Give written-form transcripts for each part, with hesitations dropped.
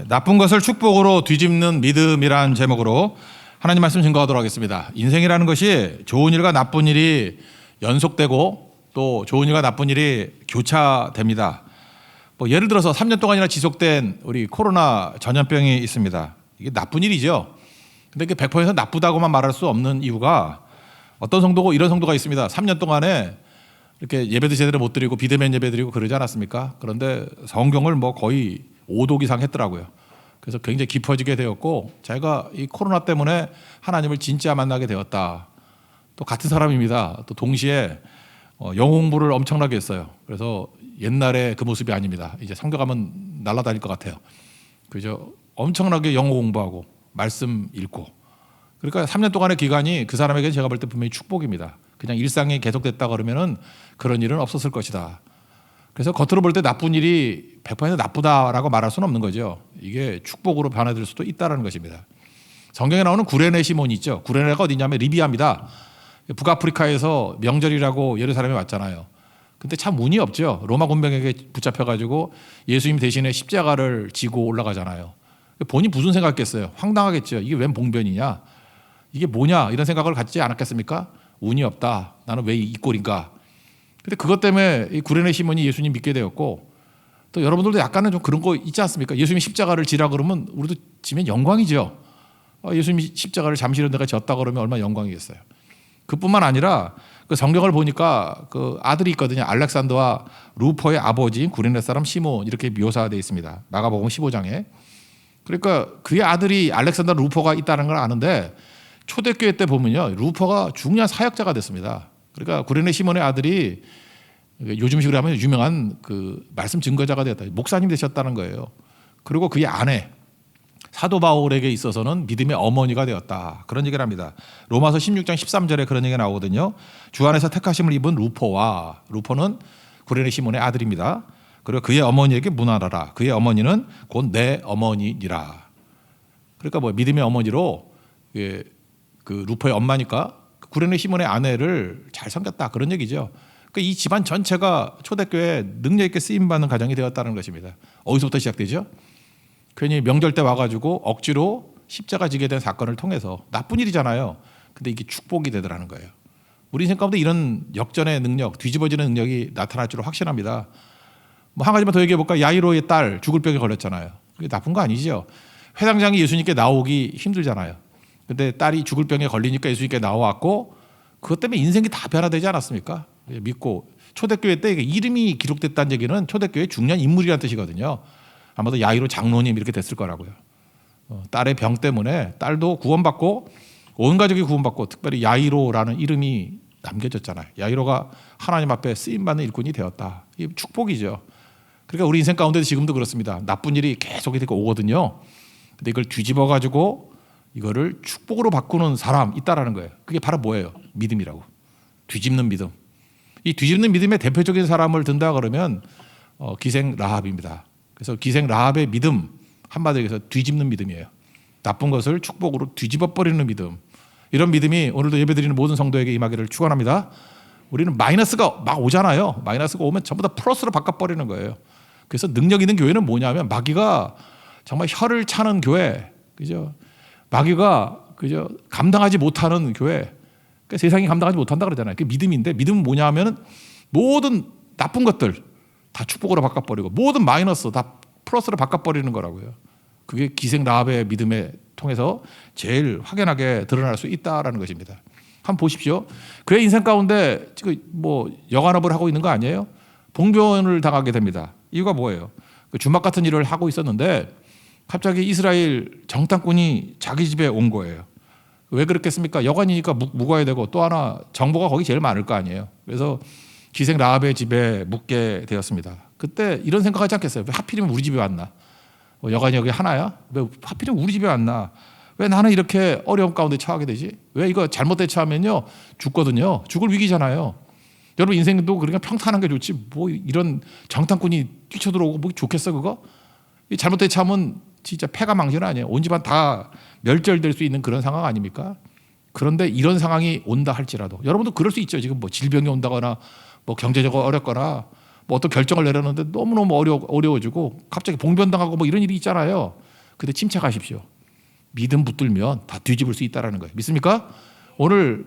나쁜 것을 축복으로 뒤집는 믿음이란 제목으로 하나님 말씀 증거하도록 하겠습니다. 인생이라는 것이 좋은 일과 나쁜 일이 연속되고 또 좋은 일과 나쁜 일이 교차됩니다. 예를 들어서 3년 동안이나 지속된 우리 코로나 전염병이 있습니다. 이게 나쁜 일이죠. 근데 이게 100% 나쁘다고만 말할 수 없는 이유가 어떤 성도고 이런 성도가 있습니다. 3년 동안에 이렇게 예배도 제대로 못 드리고 비대면 예배 드리고 그러지 않았습니까? 그런데 성경을 거의 5독 이상 했더라고요. 그래서 굉장히 깊어지게 되었고 제가 이 코로나 때문에 하나님을 진짜 만나게 되었다. 또 같은 사람입니다. 또 동시에 영어 공부를 엄청나게 했어요. 그래서 옛날에 그 모습이 아닙니다. 이제 성경하면 날아다닐 것 같아요. 그죠? 엄청나게 영어 공부하고 말씀 읽고. 그러니까 3년 동안의 기간이 그 사람에게는 제가 볼 때 분명히 축복입니다. 그냥 일상이 계속됐다 그러면은 그런 일은 없었을 것이다. 그래서 겉으로 볼 때 나쁜 일이 100% 나쁘다라고 말할 수는 없는 거죠. 이게 축복으로 변화될 수도 있다는 것입니다. 성경에 나오는 구레네 시몬이 있죠. 구레네가 어디냐면 리비아입니다. 북아프리카에서 명절이라고 예루살렘에 왔잖아요. 근데 참 운이 없죠. 로마 군병에게 붙잡혀가지고 예수님 대신에 십자가를 지고 올라가잖아요. 본인 무슨 생각했겠어요? 황당하겠죠. 이게 웬 봉변이냐? 이게 뭐냐? 이런 생각을 갖지 않았겠습니까? 운이 없다. 나는 왜 이 꼴인가? 근데 그것 때문에 이 구레네 시몬이 예수님 믿게 되었고 또 여러분들도 약간은 좀 그런 거 있지 않습니까? 예수님이 십자가를 지라 그러면 우리도 지면 영광이죠. 예수님이 십자가를 잠시로 내가 졌다 그러면 얼마나 영광이겠어요. 그뿐만 아니라 그 성경을 보니까 그 아들이 있거든요. 알렉산더와 루퍼의 아버지인 구레네 사람 시몬 이렇게 묘사되어 있습니다. 마가복음 15장에. 그러니까 그의 아들이 알렉산더 루퍼가 있다는 걸 아는데 초대교회 때 보면요. 루퍼가 중요한 사역자가 됐습니다. 그러니까 구레네 시몬의 아들이 요즘식으로 하면 유명한 그 말씀 증거자가 되었다. 목사님 되셨다는 거예요. 그리고 그의 아내 사도 바울에게 있어서는 믿음의 어머니가 되었다. 그런 얘기를 합니다. 로마서 16장 13절에 그런 얘기가 나오거든요. 주 안에서 택하심을 입은 루퍼는 구레네 시몬의 아들입니다. 그리고 그의 어머니에게 문하라라. 그의 어머니는 곧 내 어머니니라. 그러니까 믿음의 어머니로 그 루퍼의 엄마니까 구레네 시몬의 아내를 잘 섬겼다. 그런 얘기죠. 그러니까 이 집안 전체가 초대교회에 능력 있게 쓰임받는 가정이 되었다는 것입니다. 어디서부터 시작되죠? 괜히 명절 때 와가지고 억지로 십자가 지게 된 사건을 통해서 나쁜 일이잖아요. 근데 이게 축복이 되더라는 거예요. 우리 인생 가운데 이런 역전의 능력, 뒤집어지는 능력이 나타날 줄을 확신합니다. 한 가지만 더 얘기해 볼까? 야이로의 딸 죽을 병에 걸렸잖아요. 그게 나쁜 거 아니죠. 회당장이 예수님께 나오기 힘들잖아요. 근데 딸이 죽을 병에 걸리니까 예수님께 나왔고 그것 때문에 인생이 다 변화되지 않았습니까? 믿고 초대교회 때 이름이 기록됐다는 얘기는 초대교회 중요한 인물이라는 뜻이거든요. 아마도 야이로 장로님 이렇게 됐을 거라고요. 딸의 병 때문에 딸도 구원받고 온 가족이 구원받고 특별히 야이로라는 이름이 남겨졌잖아요. 야이로가 하나님 앞에 쓰임받는 일꾼이 되었다. 이 축복이죠. 그러니까 우리 인생 가운데도 지금도 그렇습니다. 나쁜 일이 계속 이렇게 오거든요. 근데 이걸 뒤집어 가지고 이거를 축복으로 바꾸는 사람 있다라는 거예요. 그게 바로 뭐예요? 믿음이라고. 뒤집는 믿음. 이 뒤집는 믿음의 대표적인 사람을 든다 그러면 기생 라합입니다. 그래서 기생 라합의 믿음 한마디로 해서 뒤집는 믿음이에요. 나쁜 것을 축복으로 뒤집어 버리는 믿음. 이런 믿음이 오늘도 예배드리는 모든 성도에게 임하기를 축원합니다. 우리는 마이너스가 막 오잖아요. 마이너스가 오면 전부 다 플러스로 바꿔버리는 거예요. 그래서 능력 있는 교회는 뭐냐면 마귀가 정말 혀를 차는 교회, 그죠? 마귀가 그죠? 감당하지 못하는 교회. 그러니까 세상이 감당하지 못한다 그러잖아요. 그게 믿음인데 믿음은 뭐냐면은 모든 나쁜 것들 다 축복으로 바꿔버리고 모든 마이너스 다 플러스로 바꿔버리는 거라고요. 그게 기생 라합의 믿음에 통해서 제일 확연하게 드러날 수 있다라는 것입니다. 한번 보십시오. 그의 인생 가운데 지금 여관업을 하고 있는 거 아니에요? 봉변을 당하게 됩니다. 이유가 뭐예요? 주막 같은 일을 하고 있었는데 갑자기 이스라엘 정탐꾼이 자기 집에 온 거예요. 왜 그렇겠습니까? 여관이니까 묵어야 되고 또 하나 정보가 거기 제일 많을 거 아니에요. 그래서 기생 라합의 집에 묵게 되었습니다. 그때 이런 생각하지 않겠어요? 왜 하필이면 우리 집에 왔나? 여관이 여기 하나야? 왜 하필이면 우리 집에 왔나? 왜 나는 이렇게 어려움 가운데 처하게 되지? 왜 이거 잘못 대처하면요 죽거든요. 죽을 위기잖아요. 여러분 인생도 그러니까 평탄한 게 좋지 이런 정탐꾼이 뛰쳐들어오고 좋겠어 그거? 잘못 대처하면 진짜 패가 망신 아니에요. 온 집안 다 멸절될 수 있는 그런 상황 아닙니까? 그런데 이런 상황이 온다 할지라도 여러분도 그럴 수 있죠. 지금 질병이 온다거나 경제적으로 어렵거나 어떤 결정을 내렸는데 너무너무 어려워지고 갑자기 봉변당하고 이런 일이 있잖아요. 근데 침착하십시오. 믿음 붙들면 다 뒤집을 수 있다라는 거예요. 믿습니까? 오늘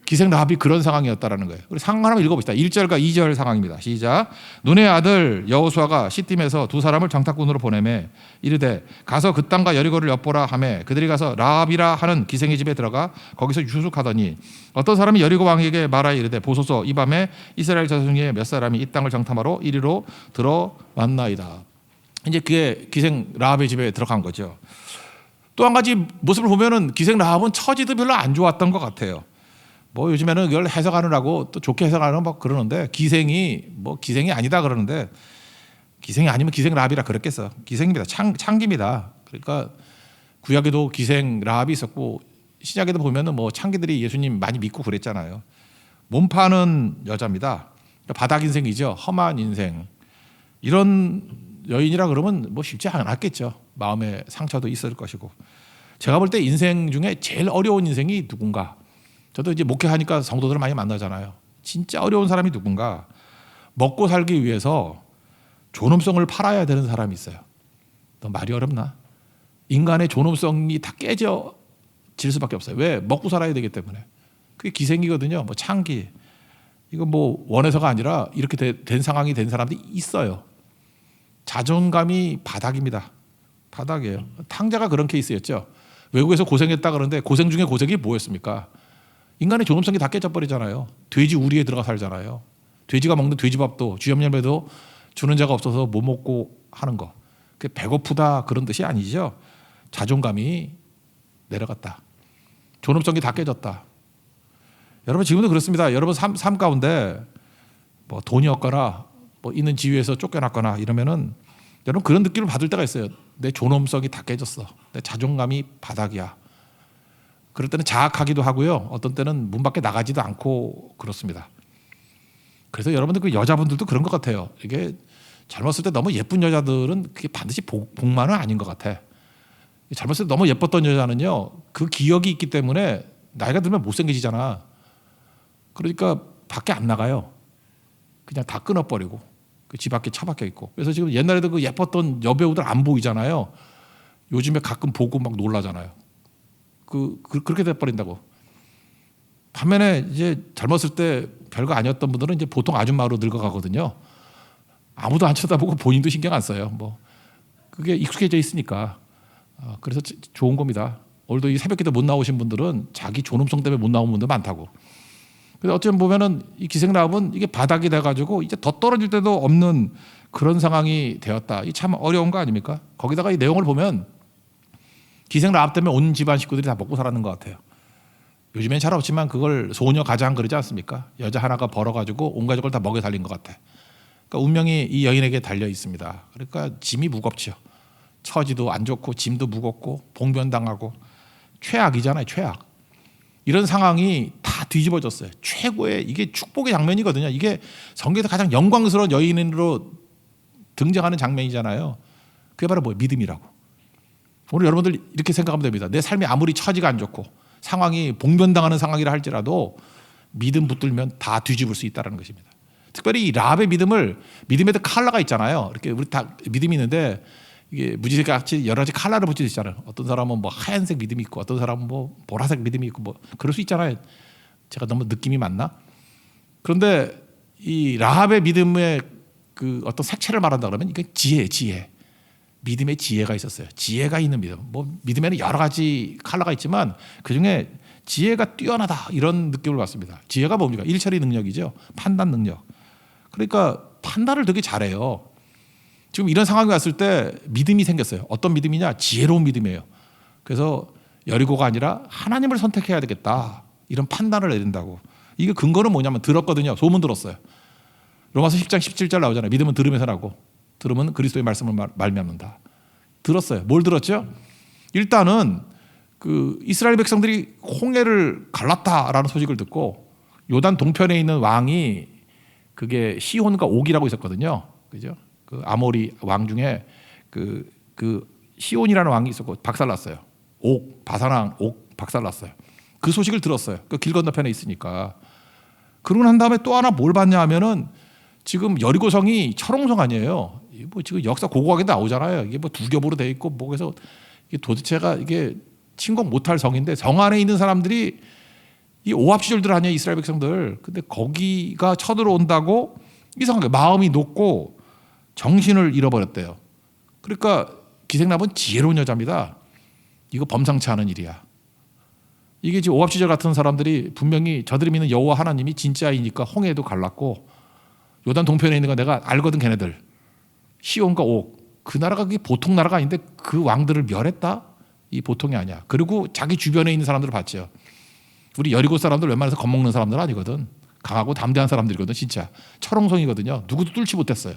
기생 라합이 그런 상황이었다라는 거예요. 우리 상황 하나만 읽어봅시다. 1절과 2절 상황입니다. 시작. 눈의 아들 여호수아가 시딤에서 두 사람을 장타꾼으로 보내매 이르되 가서 그 땅과 여리고를 엿보라 하매 그들이 가서 라합이라 하는 기생의 집에 들어가 거기서 유숙하더니 어떤 사람이 여리고 왕에게 말하여 이르되 보소서 이 밤에 이스라엘 자손 중에 몇 사람이 이 땅을 장탐하러 이리로 들어왔나이다. 이제 그게 기생 라합의 집에 들어간 거죠. 또 한 가지 모습을 보면은 기생 라합은 처지도 별로 안 좋았던 것 같아요. 뭐 요즘에는 이걸 해석하느라고 또 좋게 해석하는 막 그러는데 기생이 아니다 그러는데 기생이 아니면 기생 라합이라 그랬겠어. 기생입니다. 창기입니다. 그러니까 구약에도 기생 라합이 있었고 신약에도 보면은 뭐 창기들이 예수님 많이 믿고 그랬잖아요. 몸 파는 여자입니다. 바닥 인생이죠. 험한 인생. 이런 여인이라 그러면 뭐 쉽지 않았겠죠. 마음의 상처도 있을 것이고. 제가 볼 때 인생 중에 제일 어려운 인생이 누군가. 저도 이제 목회하니까 성도들을 많이 만나잖아요. 진짜 어려운 사람이 누군가. 먹고 살기 위해서 존엄성을 팔아야 되는 사람이 있어요. 너 말이 어렵나? 인간의 존엄성이 다 깨져질 수밖에 없어요. 왜? 먹고 살아야 되기 때문에. 그게 기생이거든요. 뭐 창기. 이거 뭐 원해서가 아니라 이렇게 된 상황이 된 사람들이 있어요. 자존감이 바닥입니다. 바닥이에요. 탕자가 그런 케이스였죠. 외국에서 고생했다 그러는데 고생 중에 고생이 뭐였습니까? 인간의 존엄성이 다 깨져버리잖아요. 돼지 우리에 들어가 살잖아요. 돼지가 먹는 돼지밥도 주염염에도 주는 자가 없어서 못 먹고 하는 거. 그게 배고프다 그런 뜻이 아니죠. 자존감이 내려갔다. 존엄성이 다 깨졌다. 여러분 지금도 그렇습니다. 여러분 삶 가운데 뭐 돈이 없거나 뭐 있는 지위에서 쫓겨났거나 이러면은 여러분 그런 느낌을 받을 때가 있어요. 내 존엄성이 다 깨졌어. 내 자존감이 바닥이야. 그럴 때는 자학하기도 하고요. 어떤 때는 문 밖에 나가지도 않고 그렇습니다. 그래서 여러분들 그 여자분들도 그런 것 같아요. 이게 젊었을 때 너무 예쁜 여자들은 그게 반드시 복만은 아닌 것 같아. 젊었을 때 너무 예뻤던 여자는요. 그 기억이 있기 때문에 나이가 들면 못생겨지잖아. 그러니까 밖에 안 나가요. 그냥 다 끊어버리고 그 집 밖에 처박혀 있고. 그래서 지금 옛날에도 그 예뻤던 여배우들 안 보이잖아요. 요즘에 가끔 보고 막 놀라잖아요. 그렇게 돼버린다고. 반면에 이제 젊었을 때 별거 아니었던 분들은 이제 보통 아줌마로 늙어가거든요. 아무도 안 쳐다보고 본인도 신경 안 써요. 뭐 그게 익숙해져 있으니까. 그래서 좋은 겁니다. 오늘도 이 새벽기도 못 나오신 분들은 자기 존엄성 때문에 못 나온 분들 많다고. 그래서 어쩌면 보면은 이 기생라합은 이게 바닥이 돼가지고 이제 더 떨어질 때도 없는 그런 상황이 되었다. 이 참 어려운 거 아닙니까? 거기다가 이 내용을 보면 기생라합 때문에 온 집안 식구들이 다 먹고 살았는 것 같아요. 요즘엔 잘 없지만 그걸 소녀 가장 그러지 않습니까? 여자 하나가 벌어가지고 온 가족을 다 먹여 살린 것 같아. 그러니까 운명이 이 여인에게 달려 있습니다. 그러니까 짐이 무겁죠. 처지도 안 좋고 짐도 무겁고 봉변당하고 최악이잖아요. 최악. 이런 상황이 다 뒤집어졌어요. 최고의 이게 축복의 장면이거든요. 이게 성경에서 가장 영광스러운 여인으로 등장하는 장면이잖아요. 그게 바로 뭐예요? 믿음이라고. 오늘 여러분들 이렇게 생각하면 됩니다. 내 삶이 아무리 처지가 안 좋고 상황이 봉변당하는 상황이라 할지라도 믿음 붙들면 다 뒤집을 수 있다는 것입니다. 특별히 이 라합의 믿음에도 컬러가 있잖아요. 이렇게 우리 다 믿음이 있는데 이게 무지개같이 여러 가지 컬러를 붙일 수 있잖아요. 어떤 사람은 뭐 하얀색 믿음이 있고 어떤 사람은 뭐 보라색 믿음이 있고 뭐 그럴 수 있잖아요. 제가 너무 느낌이 맞나? 그런데 이 라합의 믿음의 그 어떤 색채를 말한다 그러면 이게 지혜. 믿음의 지혜가 있었어요. 지혜가 있는 믿음. 뭐 믿음에는 여러 가지 컬러가 있지만 그 중에 지혜가 뛰어나다 이런 느낌을 받습니다. 지혜가 뭡니까? 일처리 능력이죠. 판단 능력. 그러니까 판단을 되게 잘해요. 지금 이런 상황이 왔을 때 믿음이 생겼어요. 어떤 믿음이냐? 지혜로운 믿음이에요. 그래서 여리고가 아니라 하나님을 선택해야 되겠다. 이런 판단을 내린다고. 이게 근거는 뭐냐면 들었거든요. 소문 들었어요. 로마서 10장 17절 나오잖아요. 믿음은 들음에서 나고 들으면 그리스도의 말씀을 말미암는다. 들었어요. 뭘 들었죠? 일단은 그 이스라엘 백성들이 홍해를 갈랐다라는 소식을 듣고 요단 동편에 있는 왕이 그게 시혼과 옥이라고 있었거든요. 그죠? 그 아모리 왕 중에 그 시온이라는 왕이 있었고 박살났어요. 바산왕 옥 박살났어요. 그 소식을 들었어요. 그 길 건너편에 있으니까. 그러고 난 다음에 또 하나 뭘 봤냐 하면은 지금 여리고성이 철옹성 아니에요. 뭐 지금 역사 고고하게 나오잖아요. 이게 뭐 두 겹으로 돼 있고 뭐 그래서 이게 도대체가 이게 침공 못할 성인데 성 안에 있는 사람들이 이 오합시졸들 아니에요, 이스라엘 백성들. 근데 거기가 쳐들어온다고 이상하게 마음이 높고 정신을 잃어버렸대요. 그러니까 기생나무는 지혜로운 여자입니다. 이거 범상치 않은 일이야. 이게 지금 오합시졸 같은 사람들이 분명히 저들이 믿는 여호와 하나님이 진짜이니까 홍해도 갈랐고 요단 동편에 있는 거 내가 알거든. 걔네들 시온과 옥, 그 나라가 그게 보통 나라가 아닌데 그 왕들을 멸했다? 이 보통이 아니야. 그리고 자기 주변에 있는 사람들을 봤죠. 우리 여리고 사람들 웬만해서 겁먹는 사람들 아니거든. 강하고 담대한 사람들이거든. 진짜 철옹성이거든요. 누구도 뚫지 못했어요.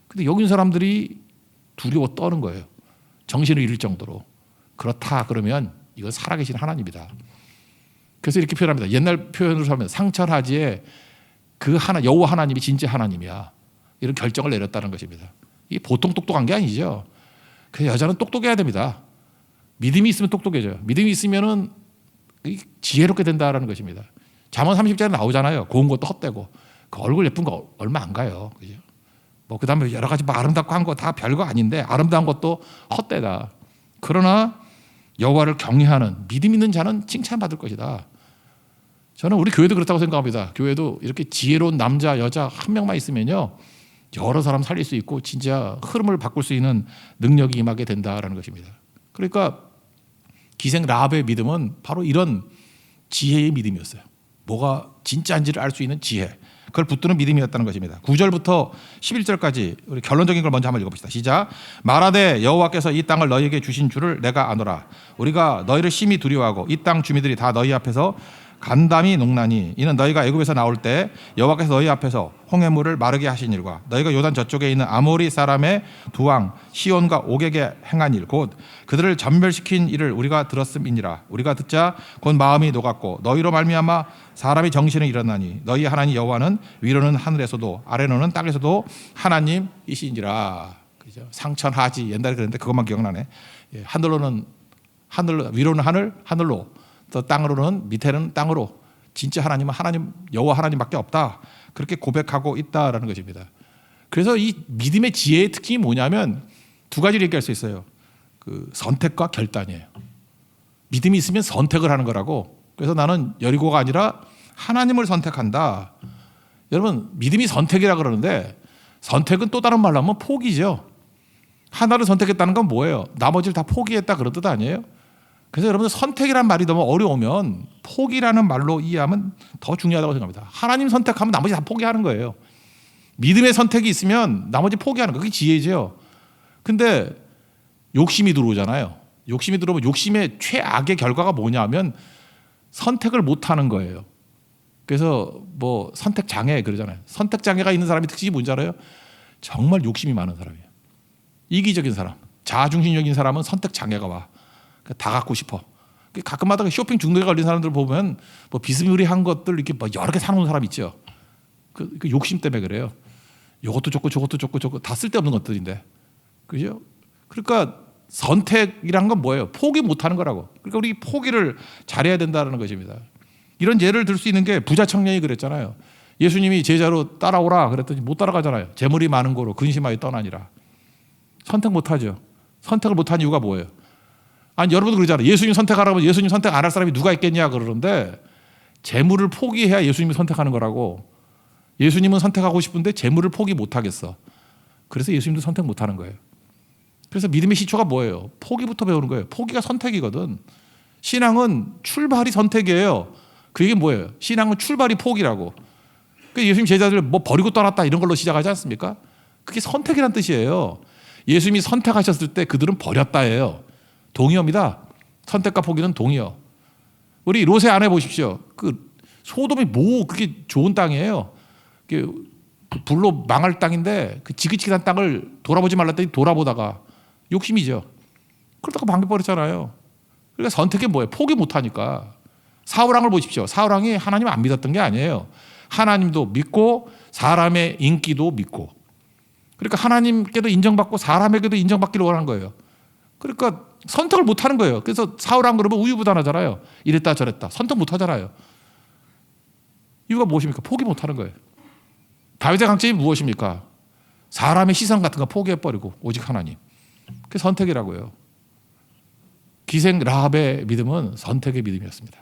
근데 여기 있는 사람들이 두려워 떠는 거예요. 정신을 잃을 정도로. 그렇다 그러면 이건 살아계신 하나님이다. 그래서 이렇게 표현합니다. 옛날 표현으로 하면 상천하지에 그 하나 여호와 하나님이 진짜 하나님이야. 이런 결정을 내렸다는 것입니다. 이게 보통 똑똑한 게 아니죠. 그래서 여자는 똑똑해야 됩니다. 믿음이 있으면 똑똑해져요. 믿음이 있으면은 지혜롭게 된다라는 것입니다. 잠언 30절에 나오잖아요. 고운 것도 헛되고 그 얼굴 예쁜 거 얼마 안 가요. 그죠? 뭐 그다음에 여러 가지 뭐 아름답고 한 거 다 별거 아닌데 아름다운 것도 헛되다. 그러나 여호와를 경외하는 믿음 있는 자는 칭찬받을 것이다. 저는 우리 교회도 그렇다고 생각합니다. 교회도 이렇게 지혜로운 남자 여자 한 명만 있으면요 여러 사람 살릴 수 있고 진짜 흐름을 바꿀 수 있는 능력이 임하게 된다라는 것입니다. 그러니까 기생 라합의 믿음은 바로 이런 지혜의 믿음이었어요. 뭐가 진짜인지를 알 수 있는 지혜, 그걸 붙드는 믿음이었다는 것입니다. 9절부터 11절까지 우리 결론적인 걸 먼저 한번 읽어봅시다. 시작. 말하되 여호와께서 이 땅을 너희에게 주신 줄을 내가 아노라. 우리가 너희를 심히 두려워하고 이 땅 주민들이 다 너희 앞에서 간담이 농나니 이는 너희가 애굽에서 나올 때 여호와께서 너희 앞에서 홍해물을 마르게 하신 일과 너희가 요단 저쪽에 있는 아모리 사람의 두 왕 시온과 옥에게 행한 일 곧 그들을 전멸시킨 일을 우리가 들었음이니라. 우리가 듣자 곧 마음이 녹았고 너희로 말미암아 사람이 정신을 잃었나니 너희 하나님 여호와는 위로는 하늘에서도 아래로는 땅에서도 하나님이시니라. 그죠? 상천하지 옛날에 그랬는데 그것만 기억나네. 하늘로는 하늘, 위로는 하늘, 하늘로 또 땅으로는 밑에는 땅으로 진짜 하나님은 하나님 여호와 하나님밖에 없다. 그렇게 고백하고 있다라는 것입니다. 그래서 이 믿음의 지혜의 특징이 뭐냐면 두 가지를 얘기할 수 있어요. 그 선택과 결단이에요. 믿음이 있으면 선택을 하는 거라고. 그래서 나는 여리고가 아니라 하나님을 선택한다. 여러분 믿음이 선택이라 그러는데 선택은 또 다른 말로 하면 포기죠. 하나를 선택했다는 건 뭐예요? 나머지를 다 포기했다 그런 뜻 아니에요? 그래서 여러분들 선택이란 말이 너무 어려우면 포기라는 말로 이해하면 더 중요하다고 생각합니다. 하나님 선택하면 나머지 다 포기하는 거예요. 믿음의 선택이 있으면 나머지 포기하는 거. 그게 지혜죠. 근데 욕심이 들어오잖아요. 욕심이 들어오면 욕심의 최악의 결과가 뭐냐면 선택을 못하는 거예요. 그래서 뭐 선택 장애 그러잖아요. 선택 장애가 있는 사람의 특징이 뭔지 알아요? 정말 욕심이 많은 사람이에요. 이기적인 사람, 자아중심적인 사람은 선택 장애가 와. 다 갖고 싶어. 가끔마다 쇼핑 중독에 걸린 사람들 보면 뭐 비스무리한 것들 이렇게 뭐 여러 개 사놓은 사람 있죠. 그 욕심 때문에 그래요. 이것도 좋고 저것도 좋고 저거 다 쓸데없는 것들인데, 그죠? 그러니까 선택이란 건 뭐예요? 포기 못하는 거라고. 그러니까 우리 포기를 잘해야 된다는 것입니다. 이런 예를 들 수 있는 게 부자 청년이 그랬잖아요. 예수님이 제자로 따라오라 그랬더니 못 따라가잖아요. 재물이 많은 거로 근심하여 떠나니라. 선택 못하죠. 선택을 못한 이유가 뭐예요? 아니 여러분도 그러잖아요. 예수님 선택하라면 예수님 선택 안 할 사람이 누가 있겠냐 그러는데 재물을 포기해야 예수님이 선택하는 거라고. 예수님은 선택하고 싶은데 재물을 포기 못하겠어. 그래서 예수님도 선택 못하는 거예요. 그래서 믿음의 시초가 뭐예요? 포기부터 배우는 거예요. 포기가 선택이거든. 신앙은 출발이 선택이에요. 그게 뭐예요? 신앙은 출발이 포기라고. 그러니까 예수님 제자들 뭐 버리고 떠났다 이런 걸로 시작하지 않습니까? 그게 선택이란 뜻이에요. 예수님이 선택하셨을 때 그들은 버렸다예요. 동의어입니다. 선택과 포기는 동의어. 우리 롯의 아내 보십시오. 그 소돔이 뭐 그게 좋은 땅이에요. 그 불로 망할 땅인데 그 지긋지긋한 땅을 돌아보지 말랐더니 돌아보다가 욕심이죠. 그러다가 망해버렸잖아요. 그러니까 선택이 뭐예요? 포기 못하니까. 사울왕을 보십시오. 사울왕이 하나님 안 믿었던 게 아니에요. 하나님도 믿고 사람의 인기도 믿고. 그러니까 하나님께도 인정받고 사람에게도 인정받기를 원한 거예요. 그러니까 선택을 못하는 거예요. 그래서 사울왕 그러면 우유부단하잖아요. 이랬다 저랬다. 선택 못하잖아요. 이유가 무엇입니까? 포기 못하는 거예요. 다윗의 강점이 무엇입니까? 사람의 시선 같은 거 포기해버리고 오직 하나님. 그게 선택이라고요. 기생 라합의 믿음은 선택의 믿음이었습니다.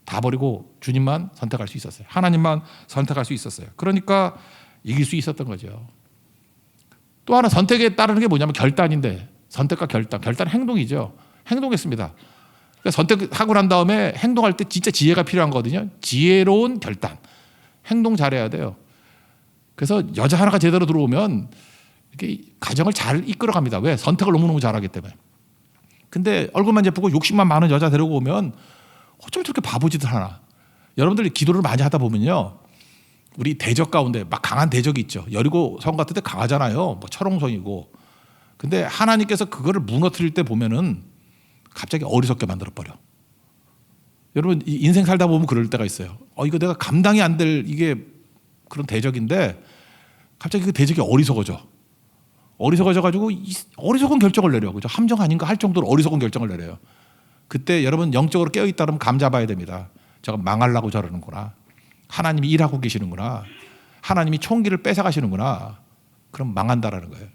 다 버리고 주님만 선택할 수 있었어요. 하나님만 선택할 수 있었어요. 그러니까 이길 수 있었던 거죠. 또 하나 선택에 따르는 게 뭐냐면 결단인데, 선택과 결단은 행동이죠. 행동했습니다. 그러니까 선택하고 난 다음에 행동할 때 진짜 지혜가 필요한 거거든요. 지혜로운 결단, 행동 잘해야 돼요. 그래서 여자 하나가 제대로 들어오면 이렇게 가정을 잘 이끌어갑니다. 왜? 선택을 너무너무 잘하기 때문에. 근데 얼굴만 예쁘고 욕심만 많은 여자 데리고 오면 어쩜 저렇게 바보짓을 하나. 여러분들이 기도를 많이 하다 보면요, 우리 대적 가운데 막 강한 대적이 있죠. 여리고 성 같은 데 강하잖아요. 뭐 철옹성이고. 근데 하나님께서 그거를 무너뜨릴 때 보면은 갑자기 어리석게 만들어버려. 여러분 인생 살다 보면 그럴 때가 있어요. 이거 내가 감당이 안 될 이게 그런 대적인데 갑자기 그 대적이 어리석어져가지고 어리석은 결정을 내려. 그죠? 함정 아닌가 할 정도로 어리석은 결정을 내려요. 그때 여러분 영적으로 깨어있다 그러면 감 잡아야 됩니다. 저가 망하려고 저러는구나. 하나님이 일하고 계시는구나. 하나님이 총기를 뺏어가시는구나. 그럼 망한다라는 거예요.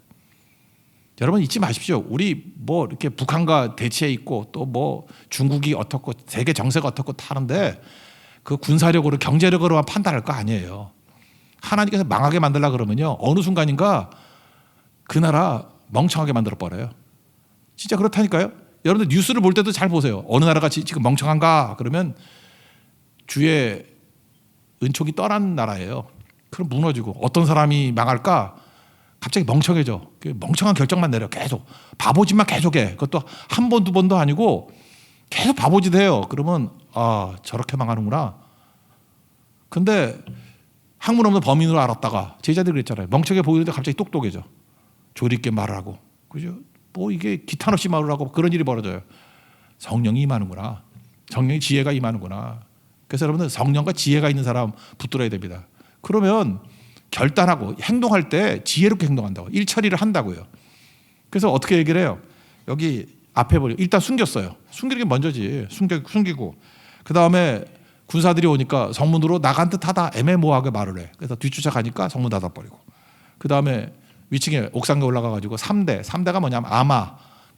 여러분 잊지 마십시오. 우리 뭐 이렇게 북한과 대치해 있고 또 뭐 중국이 어떻고 세계 정세가 어떻고 하는데 그 군사력으로 경제력으로만 판단할 거 아니에요. 하나님께서 망하게 만들려고 그러면요, 어느 순간인가 그 나라 멍청하게 만들어 버려요. 진짜 그렇다니까요. 여러분들 뉴스를 볼 때도 잘 보세요. 어느 나라가 지금 멍청한가 그러면 주의 은총이 떠난 나라예요. 그럼 무너지고. 어떤 사람이 망할까? 갑자기 멍청해져. 멍청한 결정만 내려. 계속 바보짓만 계속해. 그것도 한 번, 두 번도 아니고 계속 바보짓 해요. 그러면 저렇게 망하는구나. 근데 학문 없는 범인으로 알았다가 제자들이 그랬잖아요. 멍청해 보이는데 갑자기 똑똑해져. 조리 있게 말을 하고. 그죠? 뭐 이게 기탄 없이 말을 하고 그런 일이 벌어져요. 성령이 임하는구나. 성령의 지혜가 임하는구나. 그래서 여러분들 성령과 지혜가 있는 사람 붙들어야 됩니다. 그러면 결단하고 행동할 때 지혜롭게 행동한다고. 일처리를 한다고요. 그래서 어떻게 얘기를 해요? 여기 앞에 보려. 일단 숨겼어요. 숨기는 게 먼저지. 숨기고. 그 다음에 군사들이 오니까 성문으로 나간 듯하다 애매모호하게 말을 해. 그래서 뒤쫓아가니까 성문 닫아버리고. 그 다음에 위층에 옥상에 올라가가지고 3대가 뭐냐면 아마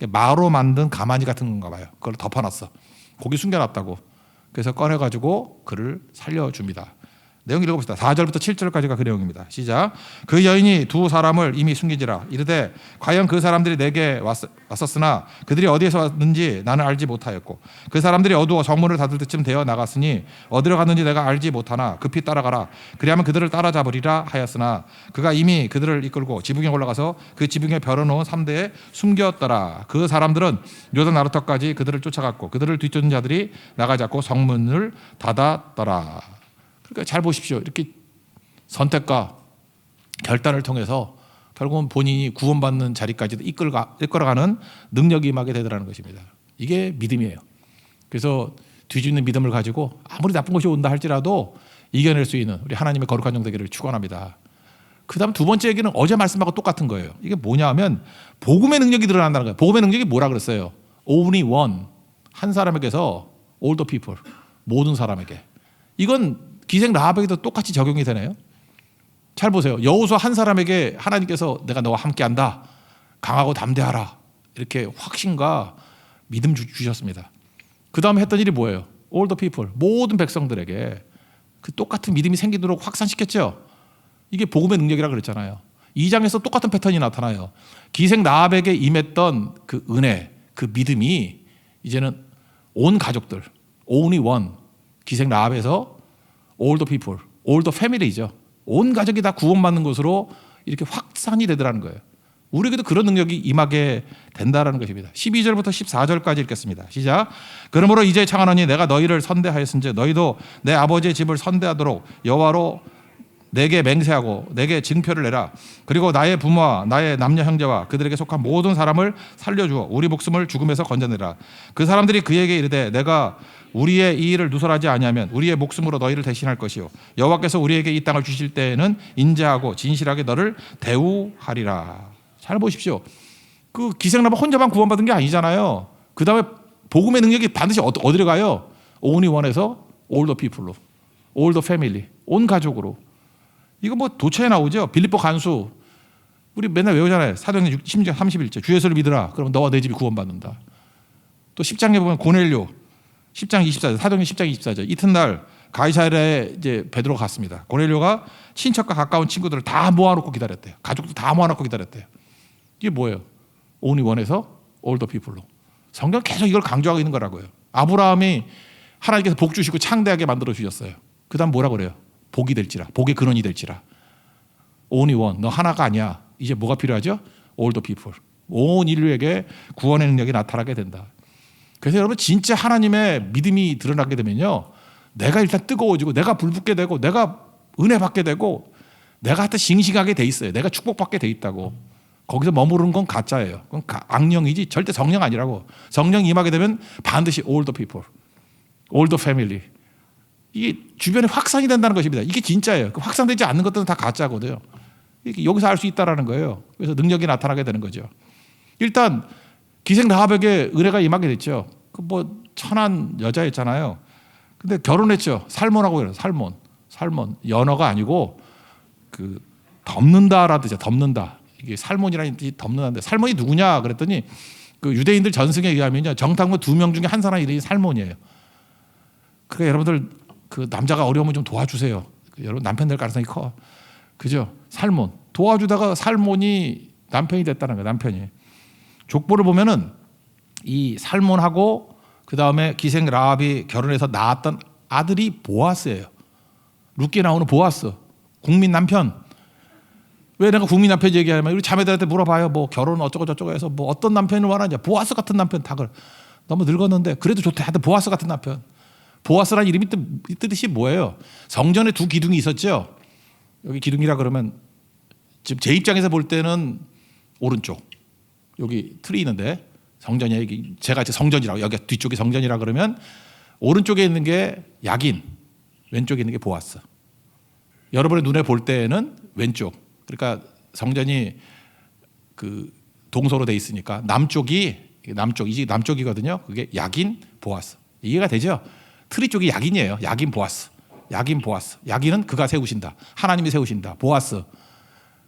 마로 만든 가마니 같은 건가 봐요. 그걸 덮어놨어. 거기 숨겨놨다고. 그래서 꺼내가지고 그를 살려줍니다. 내용 읽어봅시다. 4절부터 7절까지가 그 내용입니다. 시작. 그 여인이 두 사람을 이미 숨기지라. 이르되 과연 그 사람들이 내게 왔었으나 그들이 어디에서 왔는지 나는 알지 못하였고 그 사람들이 어두워 성문을 닫을 때쯤 되어 나갔으니 어디로 갔는지 내가 알지 못하나 급히 따라가라. 그리하면 그들을 따라잡으리라 하였으나 그가 이미 그들을 이끌고 지붕에 올라가서 그 지붕에 벼러놓은 3대에 숨겼더라. 그 사람들은 요단 나루터까지 그들을 쫓아갔고 그들을 뒤쫓는 자들이 나가지 않고 성문을 닫았더라. 그러니까 잘 보십시오. 이렇게 선택과 결단을 통해서 결국은 본인이 구원받는 자리까지도 이끌어가는 능력이 임하게 되더라는 것입니다. 이게 믿음이에요. 그래서 뒤집는 믿음을 가지고 아무리 나쁜 것이 온다 할지라도 이겨낼 수 있는 우리 하나님의 거룩한 종 되기를 축원합니다. 그 다음 두 번째 얘기는 어제 말씀하고 똑같은 거예요. 이게 뭐냐 하면 복음의 능력이 드러난다는 거예요. 복음의 능력이 뭐라 그랬어요? Only one. 한 사람에게서 all the people. 모든 사람에게. 이건 기생 라합에게도 똑같이 적용이 되네요. 잘 보세요. 여호수아 한 사람에게 하나님께서 내가 너와 함께한다. 강하고 담대하라. 이렇게 확신과 믿음 주셨습니다. 그 다음에 했던 일이 뭐예요? All the people. 모든 백성들에게 그 똑같은 믿음이 생기도록 확산시켰죠. 이게 복음의 능력이라고 그랬잖아요. 2장에서 똑같은 패턴이 나타나요. 기생 라합에게 임했던 그 은혜, 그 믿음이 이제는 온 가족들, only one. 기생 라합에서 all the people, all the family죠. 온 가족이 다 구원받는 것으로 이렇게 확산이 되더라는 거예요. 우리에게도 그런 능력이 임하게 된다라는 것입니다. 12절부터 14절까지 읽겠습니다. 시작. 그러므로 이제 청하노니 내가 너희를 선대하였은즉 너희도 내 아버지의 집을 선대하도록 여호와로 내게 맹세하고 내게 증표를 내라. 그리고 나의 부모와 나의 남녀 형제와 그들에게 속한 모든 사람을 살려주어 우리 목숨을 죽음에서 건져내라. 그 사람들이 그에게 이르되 내가 우리의 이 일을 누설하지 아니하면 우리의 목숨으로 너희를 대신할 것이요 여호와께서 우리에게 이 땅을 주실 때에는 인자하고 진실하게 너를 대우하리라. 잘 보십시오. 그 기생라합 혼자만 구원받은 게 아니잖아요. 그 다음에 복음의 능력이 반드시 어디로 가요? only one에서 all the people로, all the family, 온 가족으로. 이거 뭐 도처에 나오죠. 빌립보 간수 우리 맨날 외우잖아요. 사도행전 16장 31절 주 예수를 믿으라. 그러면 너와 내 집이 구원받는다. 또 10장에 보면 고넬료 10장 24절, 사도행전 10장 24절 이튿날 가이사랴에 이제 베드로가 갔습니다. 고넬료가 친척과 가까운 친구들을 다 모아놓고 기다렸대요. 가족들 다 모아놓고 기다렸대요. 이게 뭐예요? only one에서 all the people로. 성경 계속 이걸 강조하고 있는 거라고요. 아브라함이 하나님께서 복 주시고 창대하게 만들어 주셨어요. 그 다음 뭐라 그래요? 복이 될지라, 복의 근원이 될지라. only one, 너 하나가 아니야. 이제 뭐가 필요하죠? all the people. 온 인류에게 구원의 능력이 나타나게 된다. 그래서 여러분 진짜 하나님의 믿음이 드러나게 되면요, 내가 일단 뜨거워지고 내가 불붙게 되고 내가 은혜 받게 되고 내가 하여튼 싱싱하게 돼 있어요. 내가 축복받게 돼 있다고. 거기서 머무르는 건 가짜예요. 그건 악령이지 절대 성령 아니라고. 성령 임하게 되면 반드시 all the people, all the family. 이게 주변에 확산이 된다는 것입니다. 이게 진짜예요. 확산되지 않는 것들은 다 가짜거든요. 여기서 알 수 있다라는 거예요. 그래서 능력이 나타나게 되는 거죠. 일단 기생 라합에게 은혜가 임하게 됐죠. 그 뭐 천한 여자였잖아요. 근데 결혼했죠. 살몬하고 그래요. 살몬. 연어가 아니고 그 덮는다라는 뜻이야. 덮는다. 이게 살몬이라는 뜻이 덮는다인데 살몬이 누구냐 그랬더니 그 유대인들 전승에 의하면요, 정탐꾼 2명 중에 한 사람 이름이 살몬이에요. 그러니까 여러분들 그 남자가 어려우면 좀 도와주세요. 여러분 남편 될 가능성이 커. 그죠? 살몬 도와주다가 살몬이 남편이 됐다는 거예요. 남편이. 족보를 보면은 이 살몬하고 그 다음에 기생 라합이 결혼해서 낳았던 아들이 보아스예요. 룻기에 나오는 보아스, 국민 남편. 왜 내가 국민 남편 얘기하냐면 우리 자매들한테 물어봐요. 뭐 결혼 어쩌고 저쩌고 해서 뭐 어떤 남편을 원하냐. 보아스 같은 남편 다 그래. 너무 늙었는데 그래도 좋대. 하여튼 보아스 같은 남편. 보아스라는 이름이 뜻이 뭐예요? 성전에 두 기둥이 있었죠. 여기 기둥이라 그러면 지금 제 입장에서 볼 때는 오른쪽. 여기 틀이 있는데 성전이야. 제가 성전이라고, 여기 뒤쪽이 성전이라 그러면 오른쪽에 있는 게 야긴, 왼쪽에 있는 게 보아스. 여러분의 눈에 볼 때는 왼쪽. 그러니까 성전이 그 동서로 돼 있으니까 이게 남쪽이거든요. 그게 야긴, 보아스. 이해가 되죠? 트리 쪽이 야긴이에요. 야긴, 보아스. 야긴은 그가 세우신다. 하나님이 세우신다. 보아스,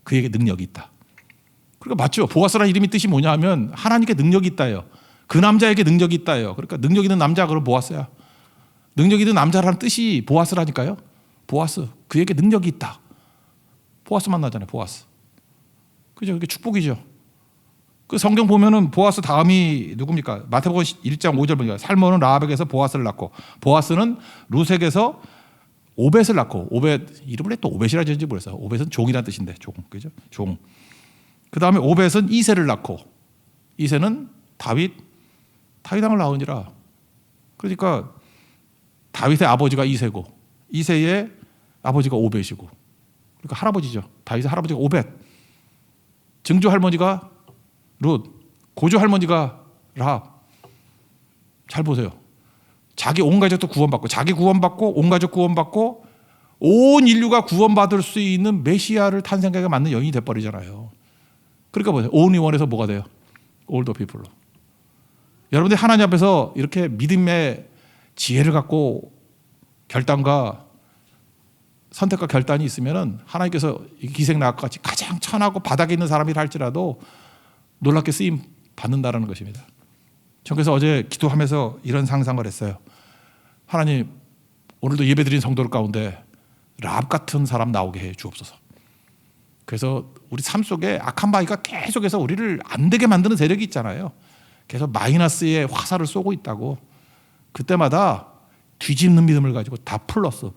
그에게 능력이 있다. 그러니까 맞죠. 보아스라는 이름의 뜻이 뭐냐 하면 하나님께 능력이 있다예요. 그 남자에게 능력이 있다예요. 그러니까 능력 있는 남자, 그럼 보아스야. 능력 있는 남자라는 뜻이 보아스라니까요. 보아스, 그에게 능력이 있다. 보아스 만나잖아요. 보아스. 그죠? 그게 축복이죠. 그 성경 보면은 보아스 다음이 누굽니까? 마태복음 1장 5절 보니까 살몬은 라합에게서 보아스를 낳고, 보아스는 룻에게서 오벳을 낳고, 오벳 이름을 왜 또 오벳이라 지었는지 모르겠어요. 오벳은 종이라는 뜻인데, 그죠? 종. 그 다음에 오벳은 이새를 낳고, 이새는 다윗 왕을 낳으니라. 그러니까 다윗의 아버지가 이새고, 이새의 아버지가 오벳이고, 그러니까 할아버지죠. 다윗의 할아버지가 오벳, 증조 할머니가 룻, 고조 할머니가 라합. 잘 보세요. 자기 온 가족도 구원받고, 자기 구원받고, 온 가족 구원받고, 온 인류가 구원받을 수 있는 메시아를 탄생하게 만든 여인이 돼버리잖아요. 그러니까 보세요. only one에서 뭐가 돼요? all the people로. 여러분들이 하나님 앞에서 이렇게 믿음의 지혜를 갖고 결단과 선택과 결단이 있으면은 하나님께서 기생 라합과 같이 가장 천하고 바닥에 있는 사람이라 할지라도 놀랍게 쓰임 받는다라는 것입니다. 전 그래서 어제 기도하면서 이런 상상을 했어요. 하나님, 오늘도 예배드린 성도들 가운데 라합 같은 사람 나오게 해 주옵소서. 그래서 우리 삶 속에 악한 바위가 계속해서 우리를 안 되게 만드는 세력이 있잖아요. 계속 마이너스의 화살을 쏘고 있다고. 그때마다 뒤집는 믿음을 가지고 다 플러스.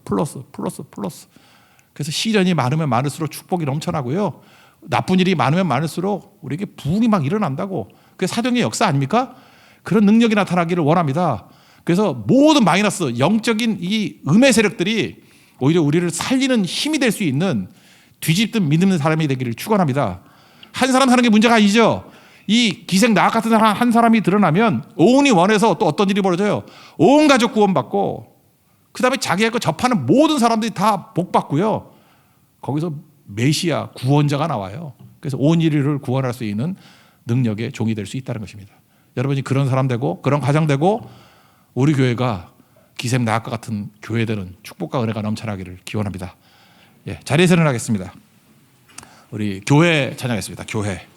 그래서 시련이 많으면 많을수록 축복이 넘쳐나고요. 나쁜 일이 많으면 많을수록 우리에게 부흥이 막 일어난다고. 그게 사도행전의 역사 아닙니까? 그런 능력이 나타나기를 원합니다. 그래서 모든 마이너스, 영적인 이 음의 세력들이 오히려 우리를 살리는 힘이 될 수 있는 뒤집든 믿는 사람이 되기를 축원합니다. 한 사람 사는 게 문제가 아니죠. 이 기생 라합 같은 사람 한 사람이 드러나면 only one에서 또 어떤 일이 벌어져요? 온 가족 구원받고, 그 다음에 자기의 거 접하는 모든 사람들이 다 복받고요. 거기서 메시아 구원자가 나와요. 그래서 온 인류를 구원할 수 있는 능력의 종이 될 수 있다는 것입니다. 여러분이 그런 사람 되고 그런 가정 되고 우리 교회가 기생 라합과 같은 교회들은 축복과 은혜가 넘쳐나기를 기원합니다. 예, 자리에서 일어나겠습니다. 우리 교회 찬양했습니다. 교회.